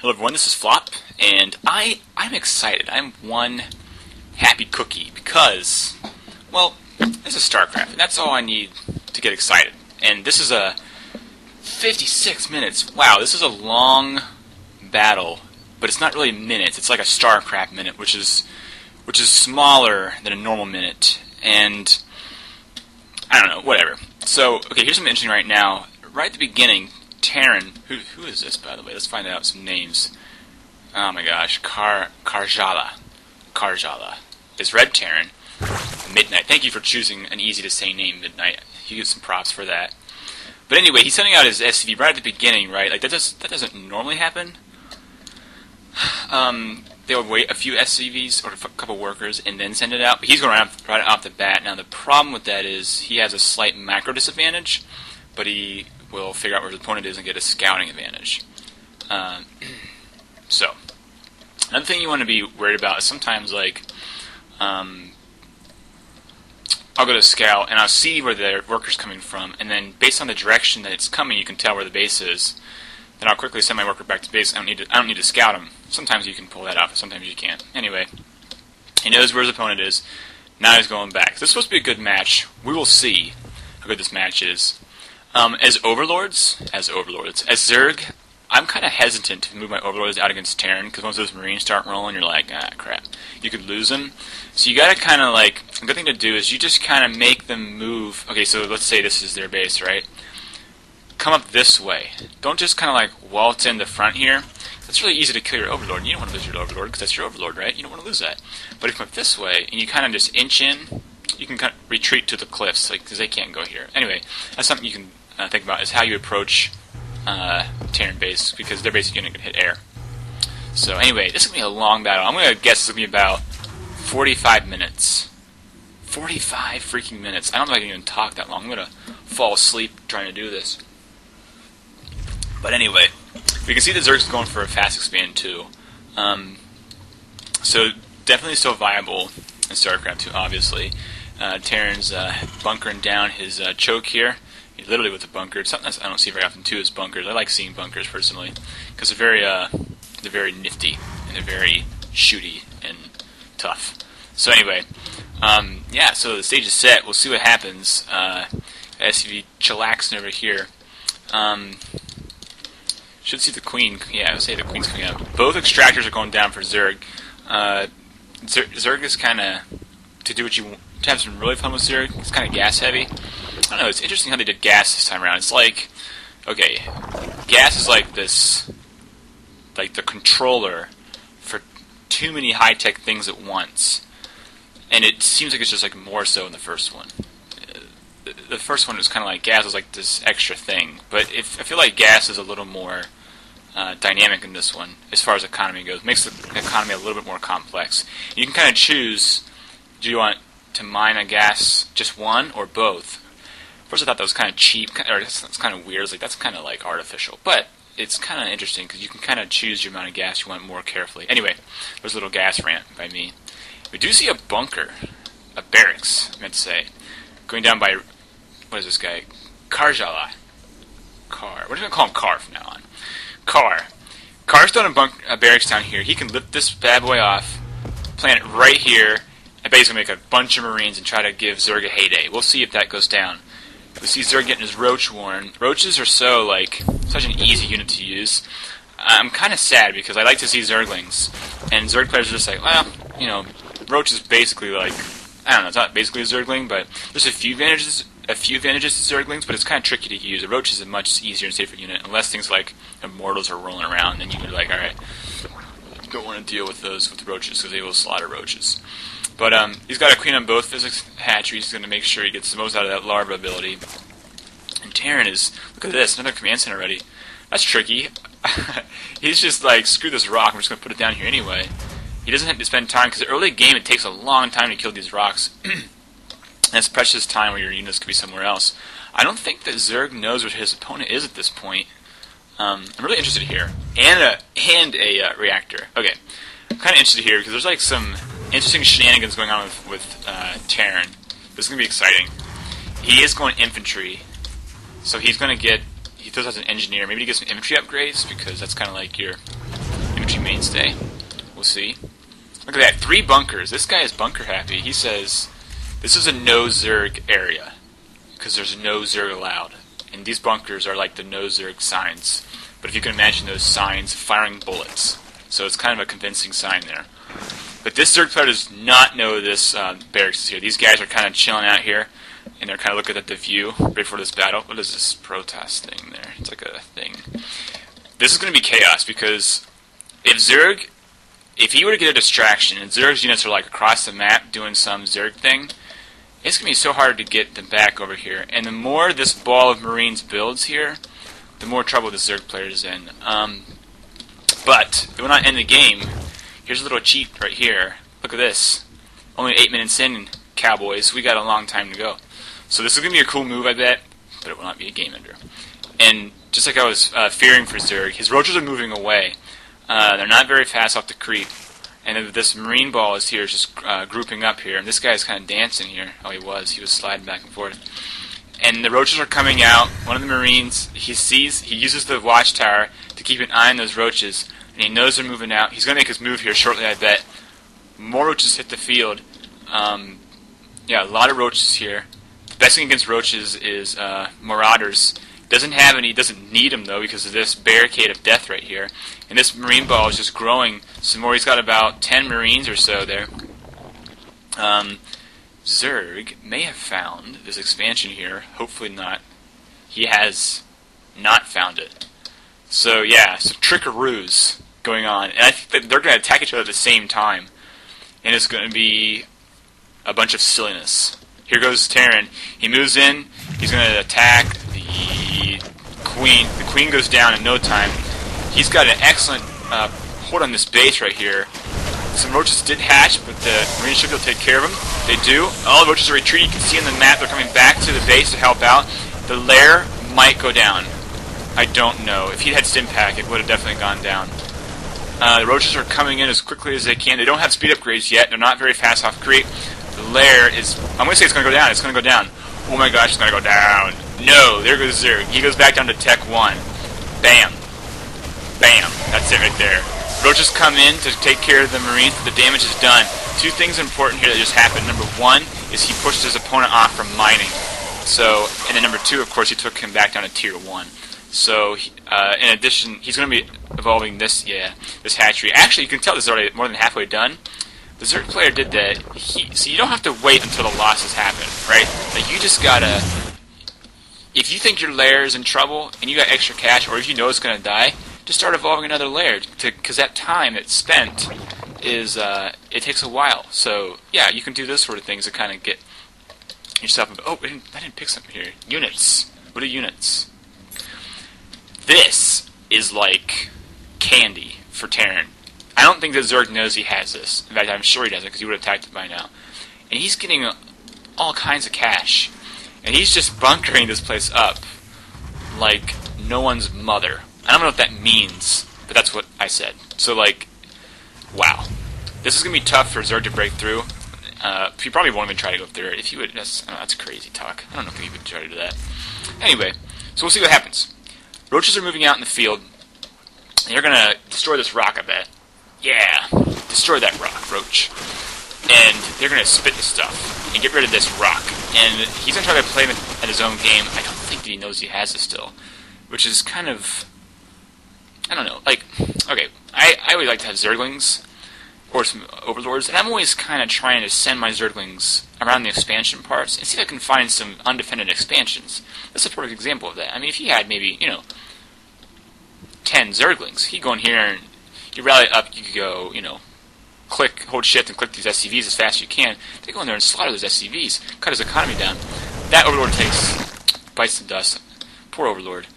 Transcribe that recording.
Hello everyone, this is Flop, and I'm excited. I'm one happy cookie because, well, this is StarCraft, and that's all I need to get excited. And this is a 56 minutes. Wow, this is a long battle, but it's not really minutes. It's like a StarCraft minute, which is smaller than a normal minute. And I don't know, whatever. So, okay, here's something interesting right now. Right at the beginning, Terran, who is this, by the way? Let's find out some names. Oh my gosh, Karjala is Red Terran. Midnight. Thank you for choosing an easy-to-say name, Midnight. You get some props for that. But anyway, he's sending out his SCV right at the beginning, right? Like that doesn't normally happen. They would wait a few SCVs or a couple workers and then send it out. But he's going right off the bat. Now the problem with that is he has a slight macro disadvantage, but he will figure out where his opponent is and get a scouting advantage. So, another thing you want to be worried about is sometimes, like, I'll go to scout and I'll see where the worker's coming from, and then based on the direction that it's coming, you can tell where the base is. Then I'll quickly send my worker back to base. I don't need to scout him. Sometimes you can pull that off, sometimes you can't. Anyway, he knows where his opponent is. Now he's going back. This is supposed to be a good match. We will see how good this match is. As Overlords, as Zerg, I'm kind of hesitant to move my Overlords out against Terran, because once those Marines start rolling, you're like, ah, crap. You could lose them. So you gotta kind of, like, a good thing to do is you just kind of make them move. Okay, so let's say this is their base, right? Come up this way. Don't just kind of, like, waltz in the front here. That's really easy to kill your Overlord. You don't want to lose your Overlord, because that's your Overlord, right? You don't want to lose that. But if you come up this way, and you kind of just inch in, you can kind of retreat to the cliffs, like, because they can't go here. Anyway, that's something you can think about, is how you approach Terran base, because their base is going to hit air. So anyway, this is going to be a long battle. I'm going to guess it's going to be about 45 minutes. 45 freaking minutes. I don't know if I can even talk that long. I'm going to fall asleep trying to do this. But anyway, we can see the Zerg's going for a fast expand too. So definitely still viable in StarCraft 2, obviously. Terran's bunkering down his choke here. He's literally with a bunker. It's something I don't see very often too is bunkers. I like seeing bunkers personally because they're very nifty and they're very shooty and tough. So anyway, yeah. So the stage is set. We'll see what happens. SCV chillaxing over here. Should see the queen. Yeah, I would say the queen's coming up. Both extractors are going down for Zerg. Zerg is kind of to do what you want. To have some really fun with Zerg. It's kind of gas heavy. I don't know, it's interesting how they did gas this time around. It's like, okay, gas is like this, like the controller for too many high-tech things at once. And it seems like it's just like more so in the first one. The first one was kind of like gas was like this extra thing. But I feel like gas is a little more dynamic in this one as far as economy goes. It makes the economy a little bit more complex. You can kind of choose, do you want to mine a gas just one or both? First I thought that was kind of cheap, or that's kind of weird. It's like, that's kind of like artificial. But it's kind of interesting because you can kind of choose your amount of gas you want more carefully. Anyway, there's a little gas rant by me. We do see a bunker, a barracks, I meant to say, going down by, what is this guy? Karjala. We're just going to call him Kar from now on. Kar's done a barracks down here. He can lift this bad boy off, plant it right here. I bet he's going to make a bunch of Marines and try to give Zerg a heyday. We'll see if that goes down. We see Zerg getting his Roach Warren. Roaches are such an easy unit to use. I'm kind of sad because I like to see Zerglings. And Zerg players are just like, well, you know, Roach is basically like, I don't know, it's not basically a Zergling, but there's a few advantages to Zerglings, but it's kind of tricky to use. A Roach is a much easier and safer unit, unless things like Immortals are rolling around, then you can be like, alright, don't want to deal with those with Roaches because they will slaughter Roaches. But he's got a queen on both physics hatcheries. He's going to make sure he gets the most out of that larva ability. And Terran is, look at this, another command center already. That's tricky. He's just like, screw this rock, I'm just going to put it down here anyway. He doesn't have to spend time, because early game it takes a long time to kill these rocks. That's precious time where your units could be somewhere else. I don't think that Zerg knows what his opponent is at this point. I'm really interested here. And a reactor. Okay, I'm kind of interested here, because there's like some interesting shenanigans going on with Terran. This is going to be exciting. He is going infantry, so he's going to get, he throws out an engineer. Maybe he gets some infantry upgrades, because that's kind of like your infantry mainstay. We'll see. Look at that, 3 bunkers. This guy is bunker happy. He says this is a no Zerg area because there's no Zerg allowed. And these bunkers are like the no Zerg signs. But if you can imagine those signs firing bullets. So it's kind of a convincing sign there. But this Zerg player does not know this barracks is here. These guys are kind of chilling out here. And they're kind of looking at the view right before this battle. What is this protest thing there? It's like a thing. This is going to be chaos because if he were to get a distraction and Zerg's units are like across the map doing some Zerg thing, it's going to be so hard to get them back over here. And the more this ball of Marines builds here, the more trouble the Zerg player is in. But it will not end the game. Here's a little cheat right here. Look at this. Only 8 minutes in, Cowboys. We got a long time to go. So this is going to be a cool move, I bet, but it will not be a game ender. And just like I was fearing for Zerg, his roaches are moving away. They're not very fast off the creep. And this Marine ball is here, just grouping up here. And this guy's kind of dancing here. Oh, he was sliding back and forth. And the roaches are coming out. One of the Marines, he uses the watchtower to keep an eye on those roaches. And he knows they're moving out. He's going to make his move here shortly, I bet. More roaches hit the field. Yeah, a lot of roaches here. The best thing against roaches is Marauders. Doesn't need them though because of this barricade of death right here. And this Marine ball is just growing some more. He's got about 10 Marines or so there. Zerg may have found this expansion here. Hopefully not. He has not found it. So yeah, some trickaroos going on. And I think that they're going to attack each other at the same time. And it's going to be a bunch of silliness. Here goes Terran. He moves in. He's going to attack the Queen. The Queen goes down in no time. He's got an excellent hold on this base right here. Some roaches did hatch, but the Marines should be able to take care of them. They do. All the roaches are retreating. You can see on the map they're coming back to the base to help out. The lair might go down. I don't know. If he had Stimpack, it would have definitely gone down. The roaches are coming in as quickly as they can. They don't have speed upgrades yet. They're not very fast off creep. The lair is... I'm going to say it's going to go down. It's going to go down. Oh my gosh, it's going to go down. No, there goes Zerg. He goes back down to Tech 1. Bam. Bam. That's it right there. Roaches come in to take care of the Marines, but the damage is done. 2 things important here that just happened. Number 1 is he pushed his opponent off from mining. So, and then number 2, of course, he took him back down to Tier 1. So, in addition, he's going to be evolving this hatchery. Actually, you can tell this is already more than halfway done. The Zerg player did that. So you don't have to wait until the losses happen, right? Like, you just gotta... If you think your lair is in trouble, and you got extra cash, or if you know it's going to die, just start evolving another lair, because that time it's spent is, it takes a while. So, yeah, you can do those sort of things to kind of get yourself... Oh, I didn't pick something here. Units. What are units? This is like candy for Terran. I don't think that Zerg knows he has this. In fact, I'm sure he doesn't, because he would have attacked it by now. And he's getting all kinds of cash. And he's just bunkering this place up like no one's mother. I don't know what that means, but that's what I said. So, like, wow. This is going to be tough for Zerg to break through. He probably won't even try to go through it. If he would, that's crazy talk. I don't know if he would try to do that. Anyway, so we'll see what happens. Roaches are moving out in the field. And you're going to destroy this rock, I bet. Yeah, destroy that rock, Roach. And they're going to spit the stuff and get rid of this rock. And he's going to try to play at his own game. I don't think that he knows he has it still. Which is kind of... I don't know. Like, okay, I would like to have Zerglings or some Overlords. And I'm always kind of trying to send my Zerglings around the expansion parts and see if I can find some undefended expansions. That's a perfect example of that. I mean, if he had maybe, 10 Zerglings, he'd go in here and you rally up, you could go, hold shift and click these SCVs as fast as you can. They go in there and slaughter those SCVs, cut his economy down. That Overlord bites the dust. Poor Overlord.